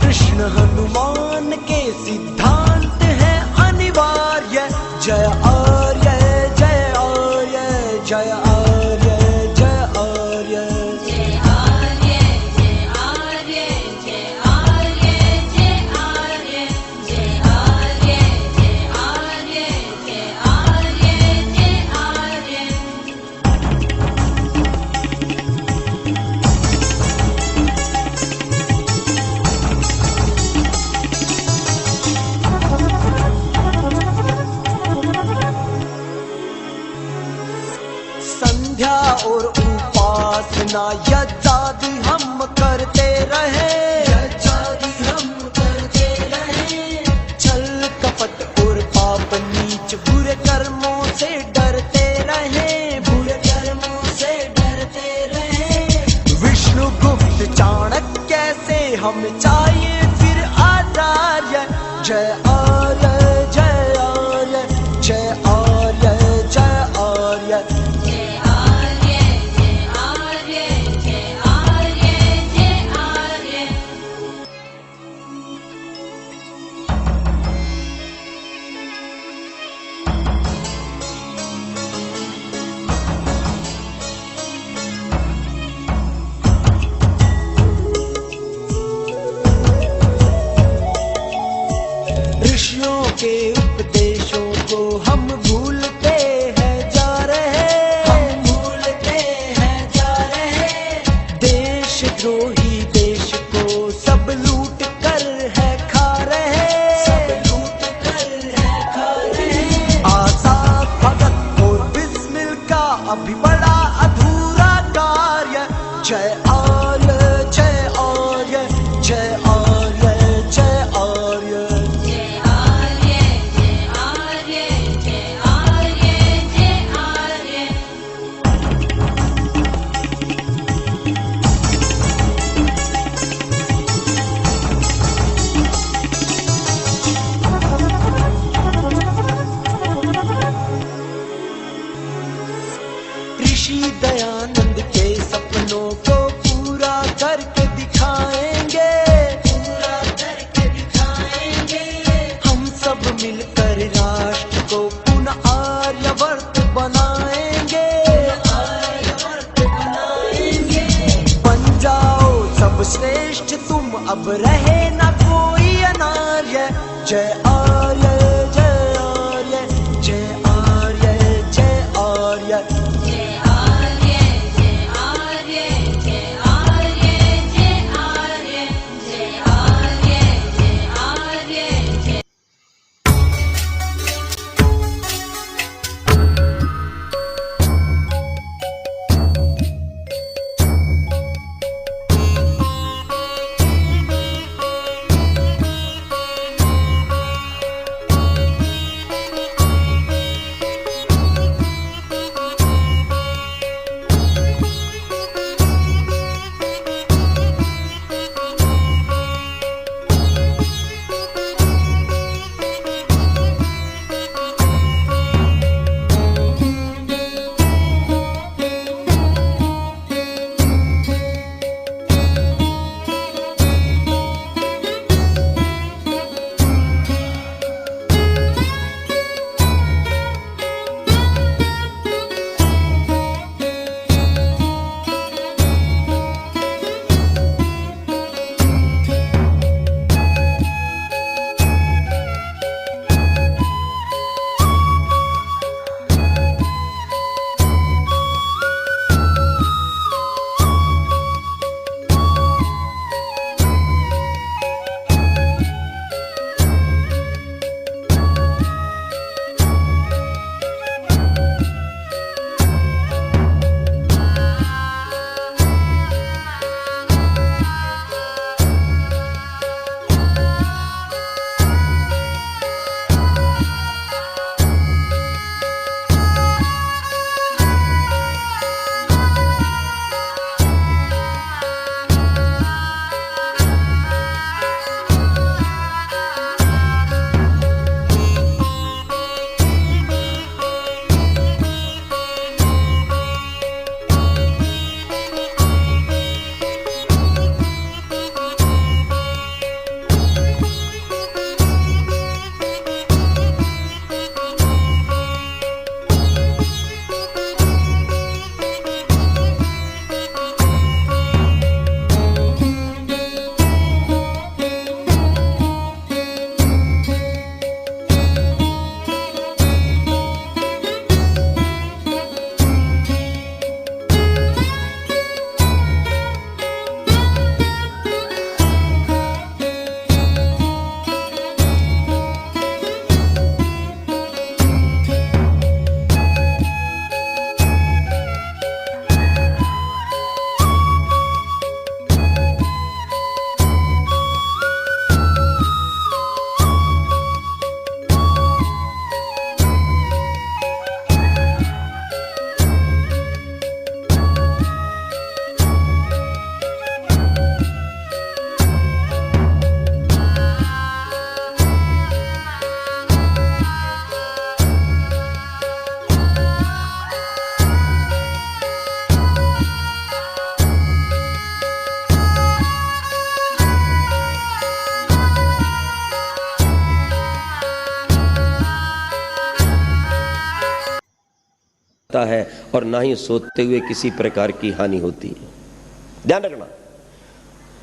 कृष्ण हनुमान के सिद्धांत है अनिवार्य। जय आर्य जय आर्य जय आर्य जय आर्य। जय आर्य जय आर्य जय आर्य जय आर्य जय आर्य जय आर्य जय आर्य जय आर्य। संध्या और उपासना यज्ञादि हम करते रहे, यज्ञादि हम करते रहे। छल कपट और पाप नीच बुरे कर्मों से डरते रहे, बुरे कर्मों से डरते रहे। विष्णु गुप्त चाणक्य से हम चाहिए फिर आचार्य। जय आर्य जय आर्य जय आर्य जय आर्य। जय आर्य जय आर्य जय आर्य जय आर्य। ऋषियों के उपदेशों को हम भूलते हैं जा रहे, हम भूलते हैं जा रहे। देशद्रोही देश को सब लूट कर है खा रहे, सब लूट कर है खा रहे। आजाद भगत और बिस्मिल का अभी बड़ा अधूरा कार्य। जय आर्य जय आर्य जय आर्य जय आर्य। जय आर्य जय आर्य जय आर्य जय आर्य। ऋषि दयानंद के सपनों को पूरा करके दिखाएंगे, पूरा करके दिखाएंगे। हम सब मिलकर राष्ट्र को पुनः आर्यवर्त बनाएंगे, आर्यवर्त बनाएंगे। बन जाओ सब श्रेष्ठ तुम, अब रहे न कोई अनार्य। जय आर्य जय आर्य जय आर्य जय आर्य। जय आर्य जय आर्य जय आर्य जय आर्य जय आर्य जय आर्य जय। है और ना ही सोते हुए किसी प्रकार की हानि होती है। ध्यान रखना।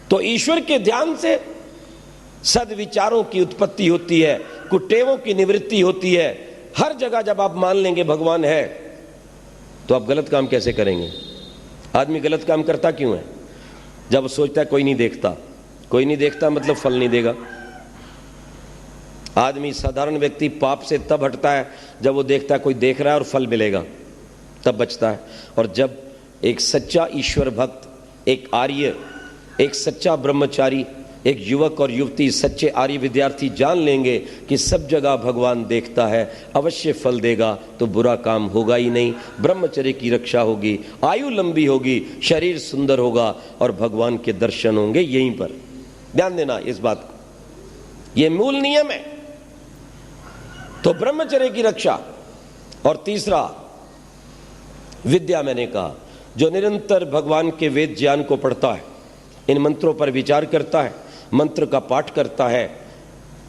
तो ईश्वर के ध्यान से सद्विचारों की उत्पत्ति होती है, कुटेवों की निवृत्ति होती है। हर जगह जब आप मान लेंगे भगवान है तो आप गलत काम कैसे करेंगे? आदमी गलत काम करता क्यों है? जब सोचता है कोई नहीं देखता, कोई नहीं देखता मतलब फल नहीं देगा। आदमी साधारण व्यक्ति पाप से तब हटता है जब वो देखता है कोई देख रहा है और फल मिलेगा, तब बचता है। और जब एक सच्चा ईश्वर भक्त, एक आर्य, एक सच्चा ब्रह्मचारी, एक युवक और युवती, सच्चे आर्य विद्यार्थी जान लेंगे कि सब जगह भगवान देखता है, अवश्य फल देगा, तो बुरा काम होगा ही नहीं, ब्रह्मचर्य की रक्षा होगी, आयु लंबी होगी, शरीर सुंदर होगा और भगवान के दर्शन होंगे यहीं पर। ध्यान देना इस बात को, यह मूल नियम है। तो ब्रह्मचर्य की रक्षा। और तीसरा विद्या, मैंने कहा, जो निरंतर भगवान के वेद ज्ञान को पढ़ता है, इन मंत्रों पर विचार करता है, मंत्र का पाठ करता है।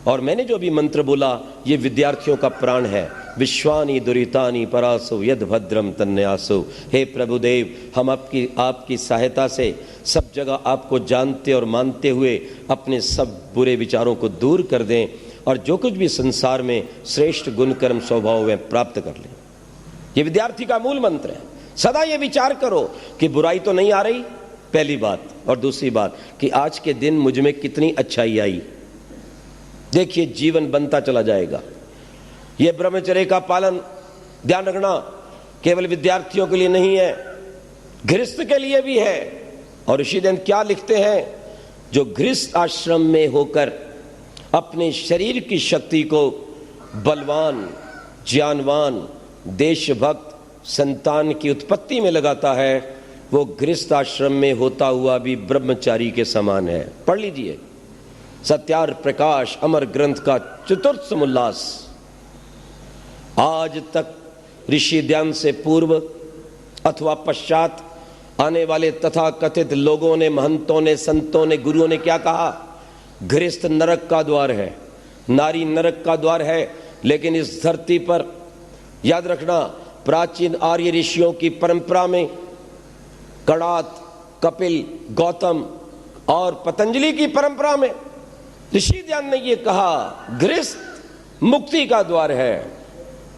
और मैंने जो भी मंत्र बोला ये विद्यार्थियों का प्राण है। विश्वानि दुरितानि परासो यद भद्रम तन्यासो। हे प्रभुदेव, हम आपकी सहायता से सब जगह आपको जानते और मानते हुए अपने सब बुरे विचारों को दूर कर दें और जो कुछ भी संसार में श्रेष्ठ गुण कर्म स्वभाव है प्राप्त कर लें। ये विद्यार्थी का मूल मंत्र है। सदा ये विचार करो कि बुराई तो नहीं आ रही, पहली बात, और दूसरी बात कि आज के दिन मुझ में कितनी अच्छाई आई। देखिए जीवन बनता चला जाएगा। यह ब्रह्मचर्य का पालन, ध्यान रखना, केवल विद्यार्थियों के लिए नहीं है, गृहस्थ के लिए भी है। और ऋषिदंत क्या लिखते हैं? जो गृहस्थ आश्रम में होकर अपने शरीर की शक्ति को बलवान, ज्ञानवान, देशभक्त, संतान की उत्पत्ति में लगाता है, वो गृहस्थ आश्रम में होता हुआ भी ब्रह्मचारी के समान है। पढ़ लीजिए सत्यार प्रकाश अमर ग्रंथ का चतुर्थ समुल्लास। आज तक ऋषि ध्यान से पूर्व अथवा पश्चात आने वाले तथा कथित लोगों ने, महंतों ने, संतों ने, गुरुओं ने क्या कहा? गृहस्थ नरक का द्वार है, नारी नरक का द्वार है। लेकिन इस धरती पर याद रखना, प्राचीन आर्य ऋषियों की परंपरा में कणाद, कपिल, गौतम और पतंजलि की परंपरा में ऋषि ध्यान ने यह कहा, गृहस्थ मुक्ति का द्वार है,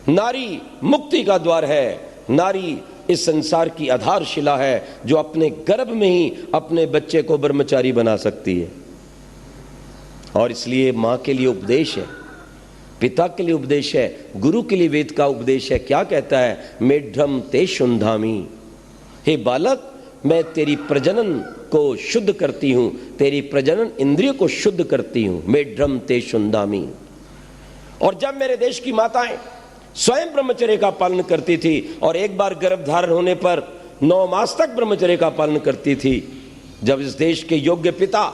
नारी मुक्ति का द्वार है। नारी इस संसार की आधारशिला है जो अपने गर्भ में ही अपने बच्चे को ब्रह्मचारी बना सकती है। और इसलिए मां के लिए उपदेश है, पिता के लिए उपदेश है, गुरु के लिए वेद का उपदेश है। क्या कहता है? मेढ्रम ते शुंधामी। हे बालक, मैं तेरी प्रजनन को शुद्ध करती हूं, तेरी प्रजनन इंद्रिय को शुद्ध करती हूं। मेढ्रम ते शुंधामी। और जब मेरे देश की माताएं स्वयं ब्रह्मचर्य का पालन करती थी और एक बार गर्भ धारण होने पर 9 मास तक ब्रह्मचर्य का पालन करती थी, जब इस देश के योग्य पिता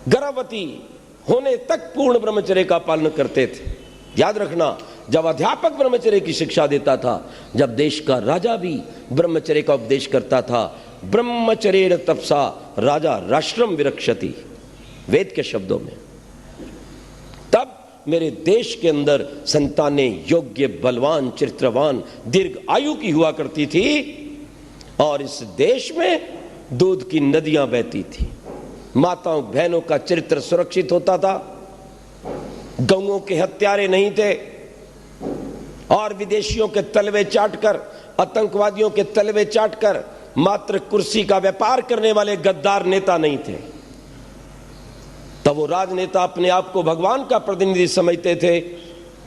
गर्भवती होने तक पूर्ण ब्रह्मचर्य का पालन करते थे। याद रखना, जब अध्यापक ब्रह्मचर्य की शिक्षा देता था, जब देश का राजा भी ब्रह्मचर्य का उपदेश करता था, ब्रह्मचर्य तपसा राजा राष्ट्रम विरक्षति, वेद के शब्दों में, तब मेरे देश के अंदर संतानें योग्य, बलवान, चरित्रवान, दीर्घ आयु की हुआ करती थी और इस देश में दूध की नदियां बहती थी। माताओं बहनों का चरित्र सुरक्षित होता था, गौओं के हत्यारे नहीं थे और विदेशियों के तलवे चाटकर, आतंकवादियों के तलवे चाटकर मात्र कुर्सी का व्यापार करने वाले गद्दार नेता नहीं थे। तब वो राजनेता अपने आप को भगवान का प्रतिनिधि समझते थे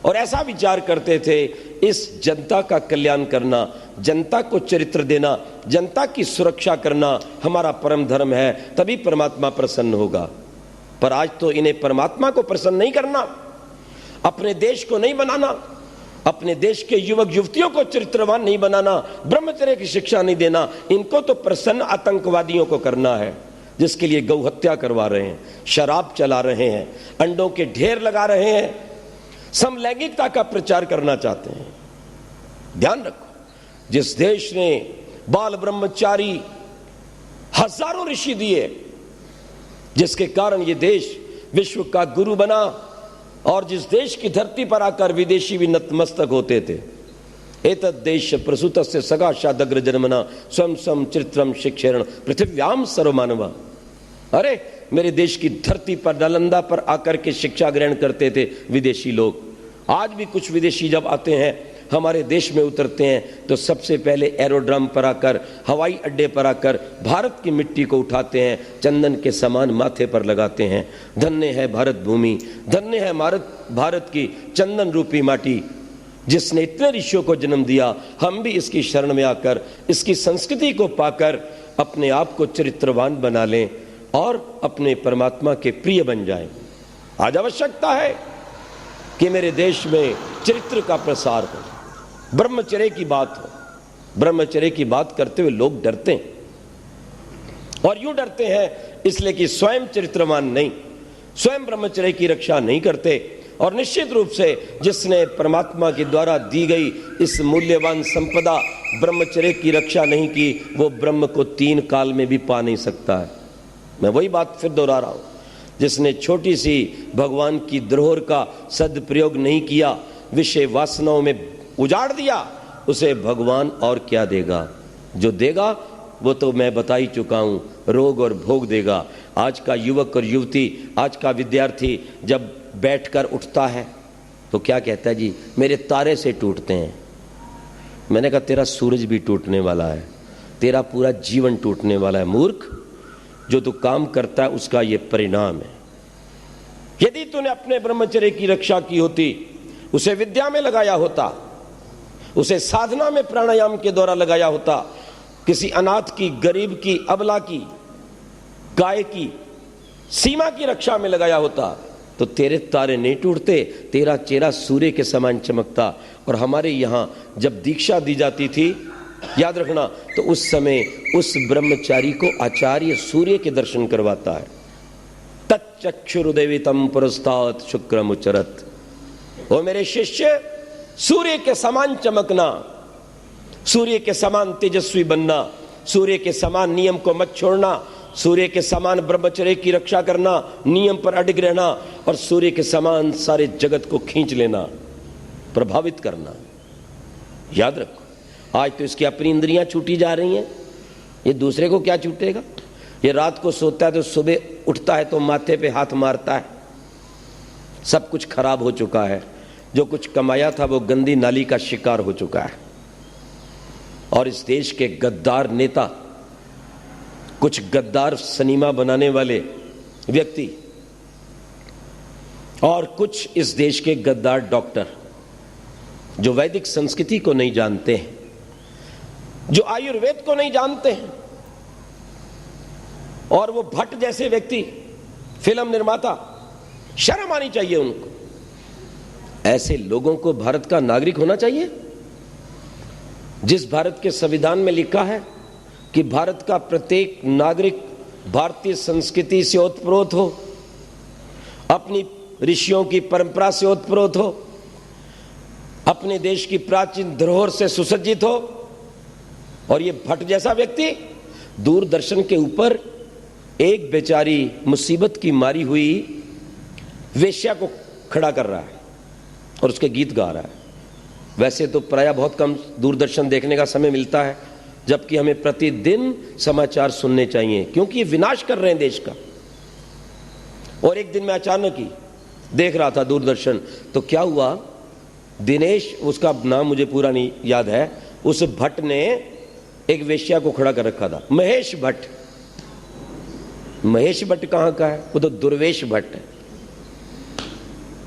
और ऐसा विचार करते थे, इस जनता का कल्याण करना, जनता को चरित्र देना, जनता की सुरक्षा करना हमारा परम धर्म है, तभी परमात्मा प्रसन्न होगा। पर आज तो इन्हें परमात्मा को प्रसन्न नहीं करना, अपने देश को नहीं बनाना, अपने देश के युवक युवतियों को चरित्रवान नहीं बनाना, ब्रह्मचर्य की शिक्षा नहीं देना, इनको तो प्रसन्न आतंकवादियों को करना है, जिसके लिए गौ हत्या करवा रहे हैं, शराब चला रहे हैं, अंडों के ढेर लगा रहे हैं, समलैंगिकता का प्रचार करना चाहते हैं। ध्यान रखो, जिस देश ने बाल ब्रह्मचारी हजारों ऋषि दिए, जिसके कारण यह देश विश्व का गुरु बना और जिस देश की धरती पर आकर विदेशी भी नतमस्तक होते थे, एतद्देश प्रसूतस्य सकाशादग्र जन्मना स्वयं स्वयं चरित्रम शिक्षेरण पृथिव्याम सर्वमानवा। अरे मेरे देश की धरती पर नालंदा पर आकर के शिक्षा ग्रहण करते थे विदेशी लोग। आज भी कुछ विदेशी जब आते हैं हमारे देश में उतरते हैं तो सबसे पहले एरोड्रम पर आकर, हवाई अड्डे पर आकर भारत की मिट्टी को उठाते हैं, चंदन के समान माथे पर लगाते हैं। धन्य है भारत भूमि, धन्य है भारत की चंदन रूपी माटी, जिसने इतने ऋषियों को जन्म दिया। हम भी इसकी शरण में आकर, इसकी संस्कृति को पाकर अपने आप को चरित्रवान बना लें और अपने परमात्मा के प्रिय बन जाएं। आज आवश्यकता है कि मेरे देश में चरित्र का प्रसार हो, ब्रह्मचर्य की बात हो। ब्रह्मचर्य की बात करते हुए लोग डरते हैं, और यूं डरते हैं इसलिए कि स्वयं चरित्रवान नहीं, स्वयं ब्रह्मचर्य की रक्षा नहीं करते। और निश्चित रूप से जिसने परमात्मा के द्वारा दी गई इस मूल्यवान संपदा ब्रह्मचर्य की रक्षा नहीं की, वो ब्रह्म को 3 काल में भी पा नहीं सकता है। मैं वही बात फिर दोहरा रहा हूं, जिसने छोटी सी भगवान की धरोहर का सदप्रयोग नहीं किया, विषय वासनाओं में उजाड़ दिया, उसे भगवान और क्या देगा? जो देगा वो तो मैं बता ही चुका हूं, रोग और भोग देगा। आज का युवक और युवती, आज का विद्यार्थी जब बैठकर उठता है तो क्या कहता है? जी मेरे तारे से टूटते हैं। मैंने कहा तेरा सूरज भी टूटने वाला है, तेरा पूरा जीवन टूटने वाला है मूर्ख। जो तू काम करता है उसका ये परिणाम है। यदि तूने अपने ब्रह्मचर्य की रक्षा की होती, उसे विद्या में लगाया होता, उसे साधना में प्राणायाम के द्वारा लगाया होता, किसी अनाथ की, गरीब की, अबला की, गाय की, सीमा की रक्षा में लगाया होता, तो तेरे तारे नहीं टूटते, तेरा चेहरा सूर्य के समान चमकता। और हमारे यहां जब दीक्षा दी जाती थी, याद रखना, तो उस समय उस ब्रह्मचारी को आचार्य सूर्य के दर्शन करवाता है। तच्चक्षुरुदेवितम पुरस्तात् शुक्रमुचरत। ओ मेरे शिष्य, सूर्य के समान चमकना, सूर्य के समान तेजस्वी बनना, सूर्य के समान नियम को मत छोड़ना, सूर्य के समान ब्रह्मचर्य की रक्षा करना, नियम पर अडिग रहना, और सूर्य के समान सारे जगत को खींच लेना, प्रभावित करना। याद रखो, आज तो इसकी अपनी इंद्रियां छूटी जा रही हैं, ये दूसरे को क्या छूटेगा? ये रात को सोता है तो सुबह उठता है तो माथे पे हाथ मारता है। सब कुछ खराब हो चुका है, जो कुछ कमाया था वो गंदी नाली का शिकार हो चुका है। और इस देश के गद्दार नेता, कुछ गद्दार सिनेमा बनाने वाले व्यक्ति, और कुछ इस देश के गद्दार डॉक्टर, जो वैदिक संस्कृति को नहीं जानते हैं, जो आयुर्वेद को नहीं जानते हैं, और वो भट्ट जैसे व्यक्ति, फिल्म निर्माता, शर्म आनी चाहिए उनको। ऐसे लोगों को भारत का नागरिक होना चाहिए? जिस भारत के संविधान में लिखा है कि भारत का प्रत्येक नागरिक भारतीय संस्कृति से ओतप्रोत हो, अपनी ऋषियों की परंपरा से ओतप्रोत हो, अपने देश की प्राचीन धरोहर से सुसज्जित हो। और ये भट्ट जैसा व्यक्ति दूरदर्शन के ऊपर एक बेचारी मुसीबत की मारी हुई वेश्या को खड़ा कर रहा है और उसके गीत गा रहा है। वैसे तो प्रायः बहुत कम दूरदर्शन देखने का समय मिलता है, जबकि हमें प्रतिदिन समाचार सुनने चाहिए, क्योंकि ये विनाश कर रहे हैं देश का। और एक दिन मैं अचानक ही देख रहा था दूरदर्शन, तो क्या हुआ, दिनेश, उसका नाम मुझे पूरा नहीं याद है, उस भट्ट ने एक वेश्या को खड़ा कर रखा था, महेश भट्ट। महेश भट्ट कहां का है? वो तो दुर्वेश भट्ट है।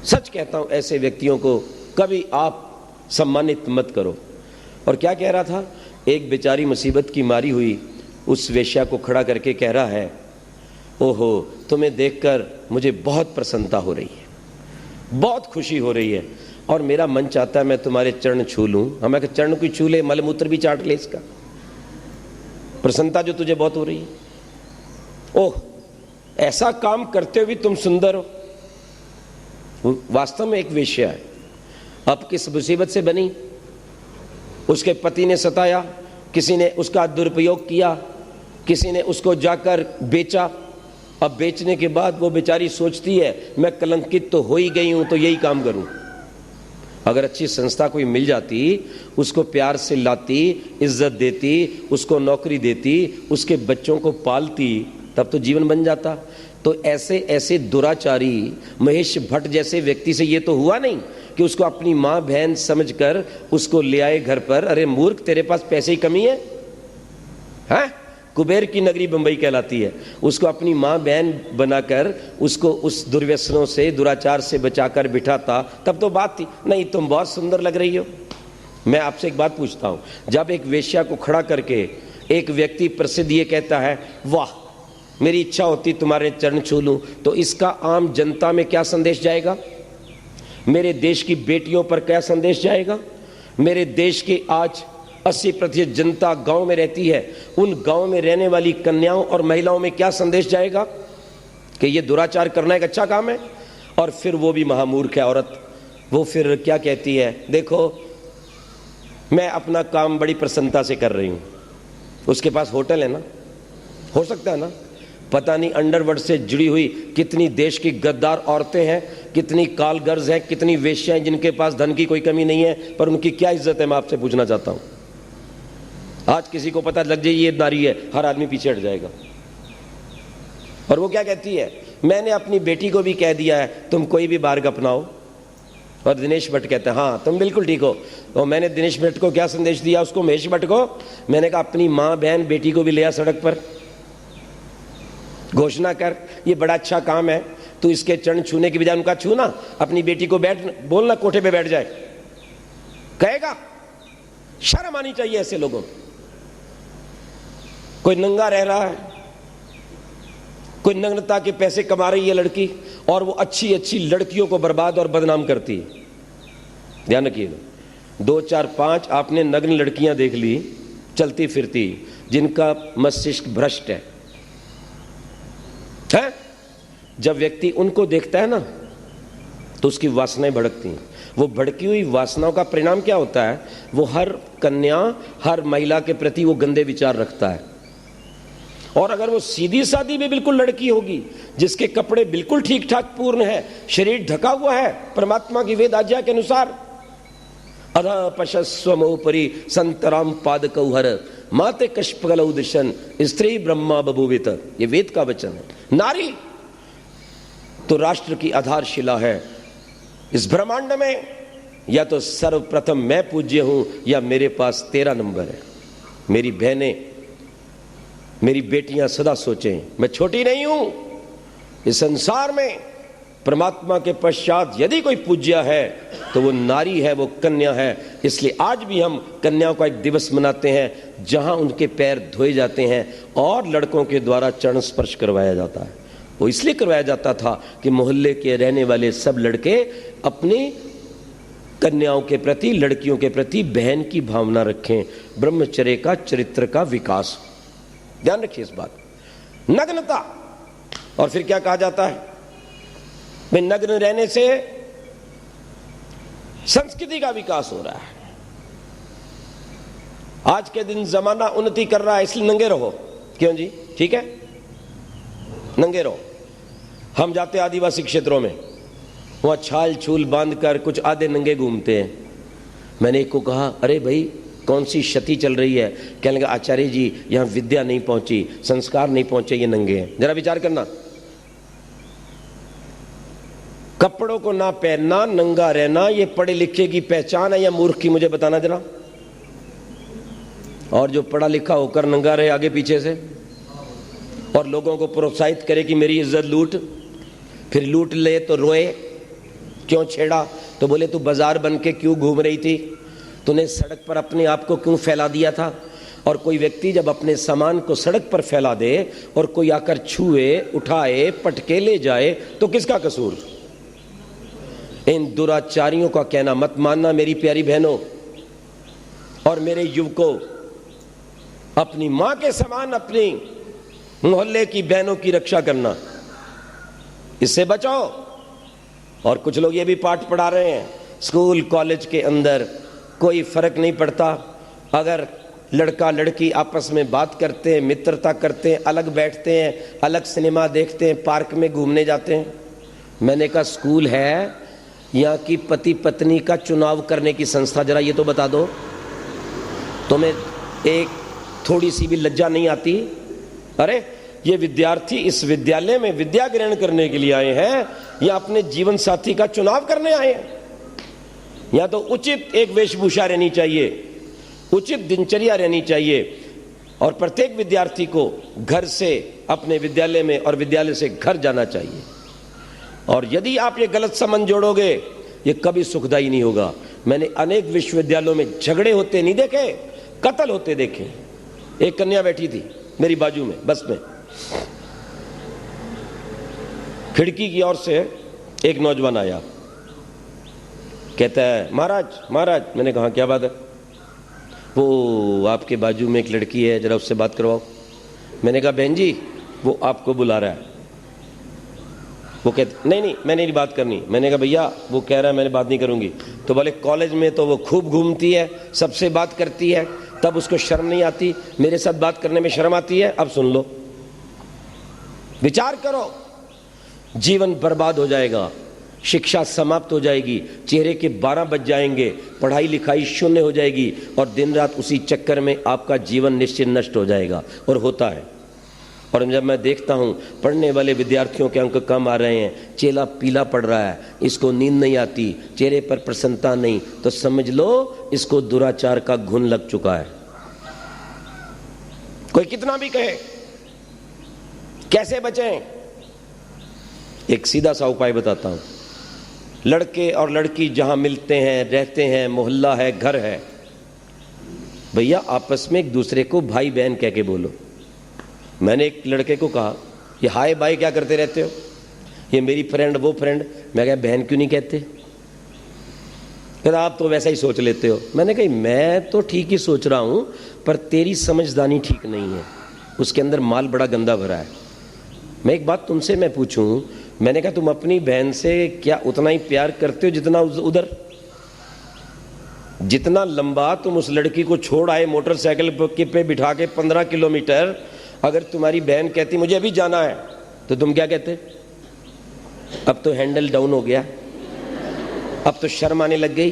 सच कहता हूं, ऐसे व्यक्तियों को कभी आप सम्मानित मत करो। और क्या कह रहा था, एक बेचारी मुसीबत की मारी हुई उस वेश्या को खड़ा करके कह रहा है, ओहो तुम्हें देखकर मुझे बहुत प्रसन्नता हो रही है, बहुत खुशी हो रही है, और मेरा मन चाहता है मैं तुम्हारे चरण छू लूं। हमें चरण कोई छू ले, मलमूत्र भी चाट ले, इसका प्रसन्नता जो तुझे बहुत हो रही है। ओह, ऐसा काम करते हुए तुम सुंदर हो। वास्तव में एक वेश्या है। अब किस मुसीबत से बनी? उसके पति ने सताया, किसी ने उसका दुरुपयोग किया, किसी ने उसको जाकर बेचा। अब बेचने के बाद वो बेचारी सोचती है मैं कलंकित तो हो ही गई हूं, तो यही काम करूं। अगर अच्छी संस्था कोई मिल जाती, उसको प्यार से लाती, इज्जत देती, उसको नौकरी देती, उसके बच्चों को पालती, तब तो जीवन बन जाता। तो ऐसे ऐसे दुराचारी महेश भट्ट जैसे व्यक्ति से ये तो हुआ नहीं कि उसको अपनी माँ बहन समझकर उसको ले आए घर पर। अरे मूर्ख, तेरे पास पैसे की कमी है? कुबेर की नगरी बंबई कहलाती है। उसको अपनी माँ बहन बनाकर उसको उस दुर्व्यसनों से, दुराचार से बचाकर बिठाता, तब तो बात थी। नहीं, तुम बहुत सुंदर लग रही हो। मैं आपसे एक बात पूछता हूं, जब एक वेश्या को खड़ा करके एक व्यक्ति प्रसिद्ध ये कहता है, वाह मेरी इच्छा होती तुम्हारे चरण छू लूं, तो इसका आम जनता में क्या संदेश जाएगा? मेरे देश की बेटियों पर क्या संदेश जाएगा? मेरे देश की आज 80% जनता गांव में रहती है, उन गांव में रहने वाली कन्याओं और महिलाओं में क्या संदेश जाएगा कि ये दुराचार करना एक अच्छा काम है? और फिर वो भी महामूर्ख है औरत, वो फिर क्या कहती है, देखो मैं अपना काम बड़ी प्रसन्नता से कर रही हूं। उसके पास होटल है ना, हो सकता है ना, पता नहीं अंडरवर्ल्ड से जुड़ी हुई कितनी देश की गद्दार औरतें हैं, कितनी कालगर्ज हैं, कितनी वेश्याएं जिनके पास धन की कोई कमी नहीं है, पर उनकी क्या इज्जत है, मैं आपसे पूछना चाहता हूं। आज किसी को पता लग जाए ये नारी है, हर आदमी पीछे हट जाएगा। और वो क्या कहती है, मैंने अपनी बेटी को भी कह दिया है तुम कोई भी बार्ग अपनाओ। और दिनेश भट्ट कहता है हाँ तुम बिल्कुल ठीक हो। तो मैंने दिनेश भट्ट को क्या संदेश दिया, उसको महेश भट्ट को, मैंने कहा अपनी माँ बहन बेटी को भी ले आ सड़क पर, घोषणा कर ये बड़ा अच्छा काम है, तू इसके चरण छूने की बजाय उनका छूना, अपनी बेटी को बैठ बोलना कोठे पे बैठ जाए, कहेगा? शर्म आनी चाहिए ऐसे लोगों। कोई नंगा रह रहा है, कोई नग्नता के पैसे कमा रही है लड़की, और वो अच्छी अच्छी लड़कियों को बर्बाद और बदनाम करती है। ध्यान रखिएगा, 2 4 5 आपने नग्न लड़कियां देख ली चलती फिरती, जिनका मस्तिष्क भ्रष्ट है। जब व्यक्ति उनको देखता है ना तो उसकी वासनाएं भड़कती हैं। वो भड़की हुई वासनाओं का परिणाम क्या होता है, वो हर कन्या, हर महिला के प्रति वो गंदे विचार रखता है। और अगर वो सीधी सादी भी बिल्कुल लड़की होगी, जिसके कपड़े बिल्कुल ठीक ठाक पूर्ण है, शरीर ढका हुआ है परमात्मा की वेद आज्ञा के अनुसार, अधा पशस्वमोपरि संतराम पादकौहर माते कष्पगलौ दिशन स्त्री ब्रह्मा बभूवित, ये वेद का वचन है। नारी तो राष्ट्र की आधारशिला है। इस ब्रह्मांड में या तो सर्वप्रथम मैं पूज्य हूं या मेरे पास तेरा नंबर है। मेरी बहनें, मेरी बेटियां सदा सोचें मैं छोटी नहीं हूं। इस संसार में परमात्मा के पश्चात यदि कोई पूज्य है तो वो नारी है, वो कन्या है। इसलिए आज भी हम कन्याओं का एक दिवस मनाते हैं जहां उनके पैर धोए जाते हैं और लड़कों के द्वारा चरण स्पर्श करवाया जाता है। वो इसलिए करवाया जाता था कि मोहल्ले के रहने वाले सब लड़के अपनी कन्याओं के प्रति, लड़कियों के प्रति बहन की भावना रखें, ब्रह्मचर्य का, चरित्र का विकास। ध्यान रखिए इस बात। नग्नता, और फिर क्या कहा जाता है, भाई नग्न रहने से संस्कृति का विकास हो रहा है। आज के दिन जमाना उन्नति कर रहा है, इसलिए नंगे रहो। क्यों जी, ठीक है, नंगे रहो। हम जाते आदिवासी क्षेत्रों में, वहां छाल छूल बांधकर कुछ आधे नंगे घूमते हैं। मैंने एक को कहा, अरे भाई कौन सी क्षति चल रही है? कहने लगा, आचार्य जी यहां विद्या नहीं पहुंची, संस्कार नहीं पहुंचे, ये नंगे हैं। जरा विचार करना, कपड़ों को ना पहनना, नंगा रहना, ये पढ़े लिखे की पहचान है या मूर्ख की? मुझे बताना जरा। और जो पढ़ा लिखा होकर नंगा रहे आगे पीछे से और लोगों को प्रोत्साहित करे कि मेरी इज्जत लूट, फिर लूट ले तो रोए, क्यों छेड़ा? तो बोले तू बाजार बन के क्यों घूम रही थी, तूने सड़क पर अपने आप को क्यों फैला दिया था? और कोई व्यक्ति जब अपने सामान को सड़क पर फैला दे और कोई आकर छुए, उठाए, पटके ले जाए तो किसका कसूर? इन दुराचारियों का कहना मत मानना मेरी प्यारी बहनों और मेरे युवकों। अपनी मां के समान अपनी मोहल्ले की बहनों की रक्षा करना, इससे बचाओ। और कुछ लोग ये भी पाठ पढ़ा रहे हैं, स्कूल कॉलेज के अंदर कोई फर्क नहीं पड़ता, अगर लड़का लड़की आपस में बात करते हैं, मित्रता करते हैं, अलग बैठते हैं, अलग सिनेमा देखते हैं, पार्क में घूमने जाते हैं। मैंने कहा स्कूल है यहाँ की पति पत्नी का चुनाव करने की संस्था, जरा ये तो बता दो, तुम्हें एक थोड़ी सी भी लज्जा नहीं आती? अरे ये विद्यार्थी इस विद्यालय में विद्या ग्रहण करने के लिए आए हैं या अपने जीवन साथी का चुनाव करने आए हैं? यहाँ तो उचित एक वेशभूषा रहनी चाहिए, उचित दिनचर्या रहनी चाहिए, और प्रत्येक विद्यार्थी को घर से अपने विद्यालय में और विद्यालय से घर जाना चाहिए। और यदि आप ये गलत संबंध जोड़ोगे, ये कभी सुखदायी नहीं होगा। मैंने अनेक विश्वविद्यालयों में झगड़े होते नहीं देखे, कत्ल होते देखे। एक कन्या बैठी थी मेरी बाजू में बस में, खिड़की की ओर से एक नौजवान आया, कहता है महाराज महाराज। मैंने कहा क्या बात है? वो आपके बाजू में एक लड़की है, जरा उससे बात करवाओ। मैंने कहा बहन जी वो आपको बुला रहा है। वो कहते नहीं नहीं मैंने नहीं बात करनी। मैंने कहा भैया वो कह रहा है मैंने बात नहीं करूंगी। तो बोले कॉलेज में तो वो खूब घूमती है, सबसे बात करती है, तब उसको शर्म नहीं आती, मेरे साथ बात करने में शर्म आती है। अब सुन लो, विचार करो, जीवन बर्बाद हो जाएगा, शिक्षा समाप्त हो जाएगी, चेहरे के 12 बज जाएंगे, पढ़ाई लिखाई शून्य हो जाएगी, और दिन रात उसी चक्कर में आपका जीवन निश्चित नष्ट हो जाएगा। और होता है। और जब मैं देखता हूँ पढ़ने वाले विद्यार्थियों के अंक कम आ रहे हैं, चेहरा पीला पड़ रहा है, इसको नींद नहीं आती, चेहरे पर प्रसन्नता नहीं, तो समझ लो इसको दुराचार का घुन लग चुका है। कोई कितना भी कहे, कैसे बचें? एक सीधा सा उपाय बताता हूं। लड़के और लड़की जहां मिलते हैं, रहते हैं, मोहल्ला है, घर है, भैया आपस में एक दूसरे को भाई बहन कह के बोलो। मैंने एक लड़के को कहा ये हाय बाय क्या करते रहते हो, ये मेरी फ्रेंड वो फ्रेंड। मैं कहा बहन क्यों नहीं कहते? कहता आप तो वैसा ही सोच लेते हो। मैंने कहा मैं तो ठीक ही सोच रहा हूं, पर तेरी समझदानी ठीक नहीं है, उसके अंदर माल बड़ा गंदा भरा है। मैं एक बात तुमसे मैं पूछूं, मैंने कहा तुम अपनी बहन से क्या उतना ही प्यार करते हो जितना उधर? जितना लंबा तुम उस लड़की को छोड़ आए मोटरसाइकिल पे बिठा के 15 किलोमीटर, अगर तुम्हारी बहन कहती मुझे अभी जाना है, तो तुम क्या कहते? अब तो हैंडल डाउन हो गया, अब तो शर्म आने लग गई।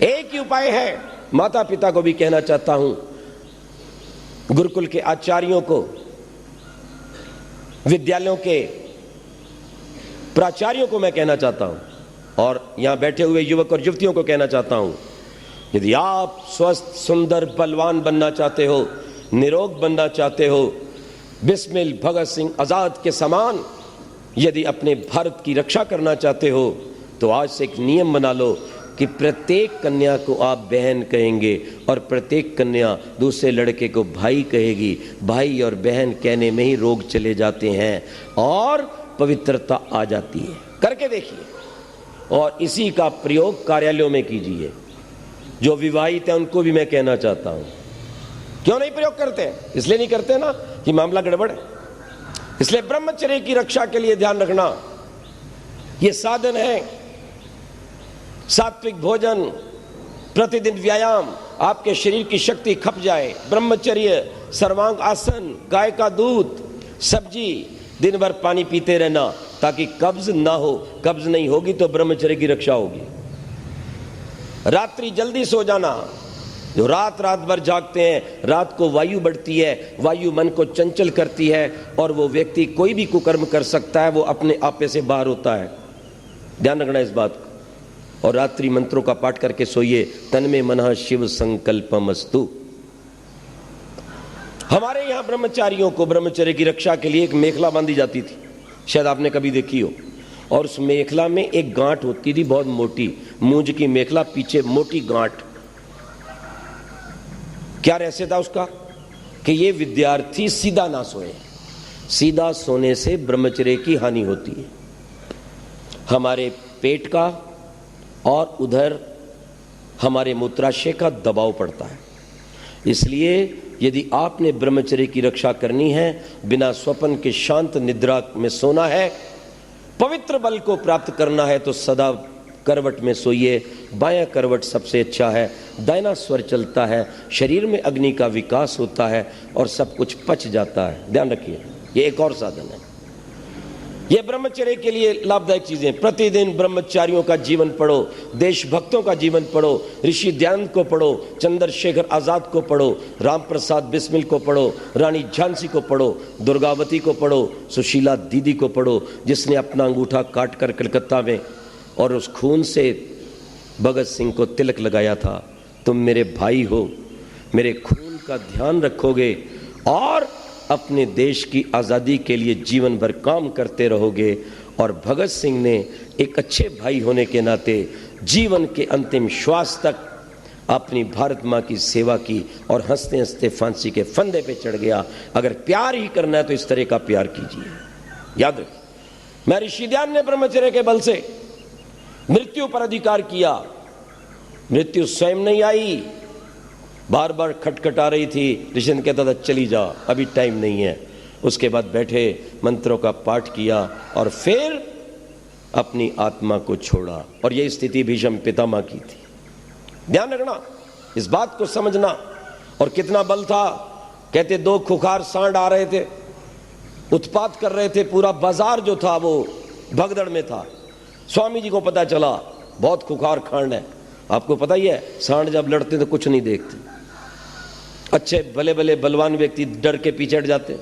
एक ही उपाय है, माता पिता को भी कहना चाहता हूं, गुरुकुल के आचार्यों को, विद्यालयों के प्राचार्यों को मैं कहना चाहता हूं, और यहां बैठे हुए युवक और युवतियों को कहना चाहता हूं, यदि आप स्वस्थ सुंदर बलवान बनना चाहते हो, निरोग बनना चाहते हो, बिस्मिल भगत सिंह आजाद के समान यदि अपने भारत की रक्षा करना चाहते हो, तो आज से एक नियम बना लो कि प्रत्येक कन्या को आप बहन कहेंगे और प्रत्येक कन्या दूसरे लड़के को भाई कहेगी। भाई और बहन कहने में ही रोग चले जाते हैं और पवित्रता आ जाती है। करके देखिए, और इसी का प्रयोग कार्यालयों में कीजिए। जो विवाहित हैं उनको भी मैं कहना चाहता हूं, क्यों नहीं प्रयोग करते? इसलिए नहीं करते ना कि मामला गड़बड़ है। इसलिए ब्रह्मचर्य की रक्षा के लिए ध्यान रखना, यह साधन है। सात्विक भोजन, प्रतिदिन व्यायाम, आपके शरीर की शक्ति खप जाए, ब्रह्मचर्य, सर्वांग आसन, गाय का दूध, सब्जी, दिन भर पानी पीते रहना ताकि कब्ज ना हो। कब्ज नहीं होगी तो ब्रह्मचर्य की रक्षा होगी। रात्रि जल्दी सो जाना। जो रात भर जागते हैं, रात को वायु बढ़ती है, वायु मन को चंचल करती है और वो व्यक्ति कोई भी कुकर्म कर सकता है, वो अपने आपे से बाहर होता है। ध्यान रखना इस बात को। और रात्रि मंत्रों का पाठ करके सोइए। तन में मनः शिव संकल्पमस्तु। हमारे यहां ब्रह्मचारियों को ब्रह्मचर्य की रक्षा के लिए एक मेखला बांधी जाती थी, शायद आपने कभी देखी हो, और उस मेखला में एक गांठ होती थी बहुत मोटी, मूंज की मेखला, पीछे मोटी गांठ। क्या रहस्य था उसका? कि ये विद्यार्थी सीधा ना सोए। सीधा सोने से ब्रह्मचर्य की हानि होती है, हमारे पेट का और उधर हमारे मूत्राशय का दबाव पड़ता है। इसलिए यदि आपने ब्रह्मचर्य की रक्षा करनी है, बिना स्वप्न के शांत निद्रा में सोना है, पवित्र बल को प्राप्त करना है, तो सदा करवट में सोइए। बायां करवट सबसे अच्छा है, दाहिना स्वर चलता है, शरीर में अग्नि का विकास होता है और सब कुछ पच जाता है। ध्यान रखिए, ये एक और साधन है। ये ब्रह्मचर्य के लिए लाभदायक चीजें। प्रतिदिन ब्रह्मचारियों का जीवन पढ़ो, देशभक्तों का जीवन पढ़ो, ऋषि दयानंद को पढ़ो, चंद्रशेखर आजाद को पढ़ो, राम प्रसाद बिस्मिल को पढ़ो, रानी झांसी को पढ़ो, दुर्गावती को पढ़ो, सुशीला दीदी को पढ़ो, जिसने अपना अंगूठा काट कर कलकत्ता में और उस खून से भगत सिंह को तिलक लगाया था। तुम मेरे भाई हो, मेरे खून का ध्यान रखोगे और अपने देश की आज़ादी के लिए जीवन भर काम करते रहोगे। और भगत सिंह ने एक अच्छे भाई होने के नाते जीवन के अंतिम श्वास तक अपनी भारत माँ की सेवा की और हंसते हंसते फांसी के फंदे पे चढ़ गया। अगर प्यार ही करना है तो इस तरह का प्यार कीजिए। याद रखिए, मैं ऋषि दयानंद ने ब्रह्मचर्य के बल से मृत्यु पर अधिकार किया। मृत्यु स्वयं नहीं आई, बार बार खटखटा रही थी। ऋषि ने कहता था चली जा, अभी टाइम नहीं है। उसके बाद बैठे, मंत्रों का पाठ किया और फिर अपनी आत्मा को छोड़ा। और यह स्थिति भीष्म पितामह की थी। ध्यान रखना, इस बात को समझना। और कितना बल था। कहते 2 खुखार सांड आ रहे थे, उत्पात कर रहे थे। पूरा बाजार जो था वो भगदड़ में था। स्वामी जी को पता चला बहुत खुखार खांड है। आपको पता ही है, सांड जब लड़ते तो कुछ नहीं देखते। अच्छे भले भले बलवान व्यक्ति डर के पीछे हट जाते।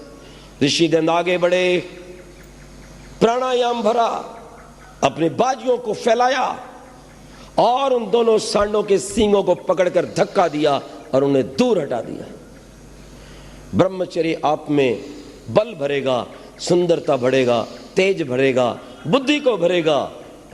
ऋषि दयानंद आगे बढ़े, प्राणायाम भरा, अपने बाजुओं को फैलाया और उन दोनों सांडों के सींगों को पकड़कर धक्का दिया और उन्हें दूर हटा दिया। ब्रह्मचर्य आप में बल भरेगा, सुंदरता बढ़ेगा, तेज भरेगा, बुद्धि को भरेगा,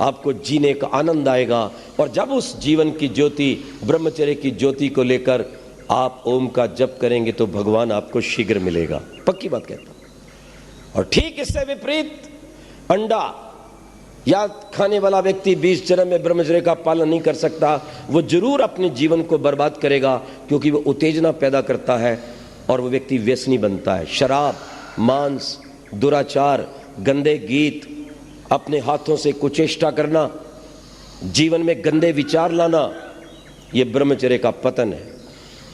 आपको जीने का आनंद आएगा। और जब उस जीवन की ज्योति, ब्रह्मचर्य की ज्योति को लेकर आप ओम का जप करेंगे तो भगवान आपको शीघ्र मिलेगा। पक्की बात कहता हूं। और ठीक इससे विपरीत अंडा या खाने वाला व्यक्ति 20 जन्म में ब्रह्मचर्य का पालन नहीं कर सकता, वो जरूर अपने जीवन को बर्बाद करेगा, क्योंकि वो उत्तेजना पैदा करता है और वो व्यक्ति व्यसनी बनता है। शराब, मांस, दुराचार, गंदे गीत, अपने हाथों से कुचेष्टा करना, जीवन में गंदे विचार लाना, ये ब्रह्मचर्य का पतन है।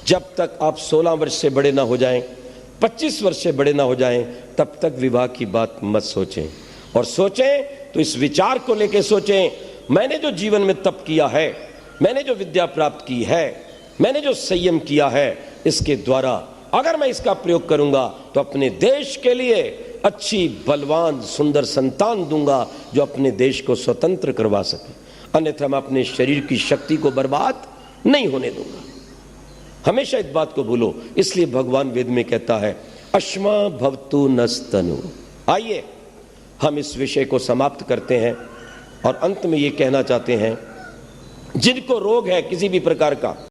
जब तक आप 16 वर्ष से बड़े ना हो जाएं, 25 वर्ष से बड़े ना हो जाएं, तब तक विवाह की बात मत सोचें। और सोचें तो इस विचार को लेकर सोचें, मैंने जो जीवन में तप किया है, मैंने जो विद्या प्राप्त की है, मैंने जो संयम किया है, इसके द्वारा अगर मैं इसका प्रयोग करूंगा तो अपने देश के लिए अच्छी बलवान सुंदर संतान दूंगा जो अपने देश को स्वतंत्र करवा सके। अन्यथा मैं अपने शरीर की शक्ति को बर्बाद नहीं होने दूंगा। हमेशा इस बात को भूलो। इसलिए भगवान वेद में कहता है अश्मा भवतु नस्तनु। आइए हम इस विषय को समाप्त करते हैं और अंत में ये कहना चाहते हैं, जिनको रोग है किसी भी प्रकार का,